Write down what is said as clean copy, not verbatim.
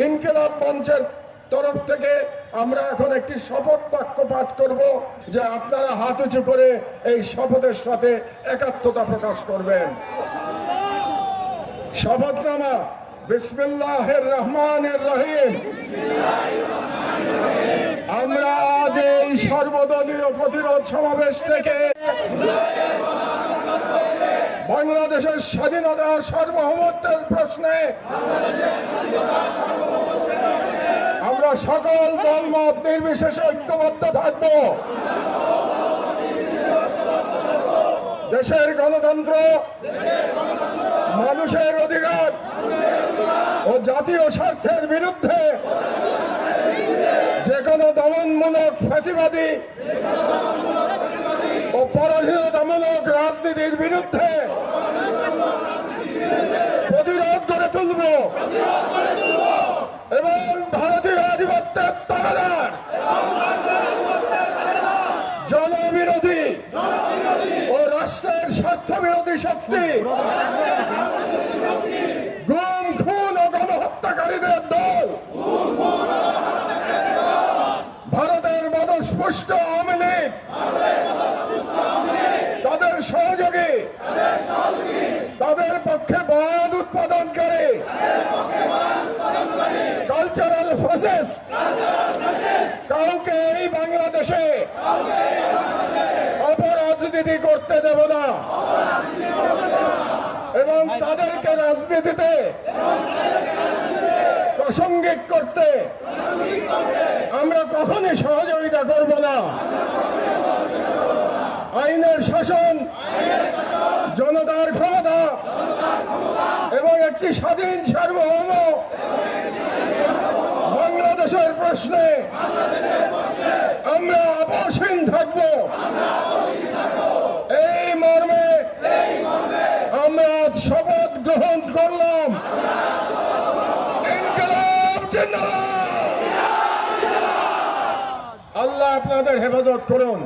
ইনকিলাব মঞ্চের তরফ থেকে আমরা এখন একটি শপথ বাক্য পাঠ করব, যে আপনারা হাত উঁচু করে এই শপথের সাথে একাত্মতা প্রকাশ করবেন। শপথনামা। বিসমিল্লাহির রহমানির রহিম। আমরা আজ এই সর্বদলীয় প্রতিরোধ সমাবেশ থেকে বাংলাদেশের স্বাধীনতা সার্বভৌমত্বের প্রশ্নে আমরা সকল দলমত নির্বিশেষে ঐক্যবদ্ধ থাকব। দেশের গণতন্ত্র, মানুষের অধিকার ও জাতীয় স্বার্থের বিরুদ্ধে যে কোনো দমনমূলক ফ্যাসিবাদী ও পরাধীনতামূলক রাজনীতির বিরুদ্ধে প্রতিরোধ করে তুলব এবং ভারতীয় আধিপত্যের তাবেদার জনবিরোধী ও রাষ্ট্রের স্বার্থ বিরোধী শক্তি, গুম খুন ও গণহত্যাকারীদের দল ভারতের মদস্পুষ্ট আওয়ামী লীগ, তাদের সহযোগী, তাদের পক্ষে বাদ উৎপাদনকারী কালচারাল ফ্যাসিস্ট কাউকে এই বাংলাদেশে অপরাজনীতি করতে দেব না এবং তাদেরকে রাজনীতিতে প্রাসঙ্গিক করতে আমরা কখনই সহযোগিতা করব না। আইনের শাসন, জনতার ক্ষমতা এবং একটি স্বাধীন সার্বভৌম বাংলাদেশের প্রশ্নে আমরা আপোষহীন থাকব। এই মর্মে আমরা শপথ গ্রহণ করলাম। ইনকিলাব জিন্দাবাদ। আল্লাহ আপনাদের হেফাজত করুন।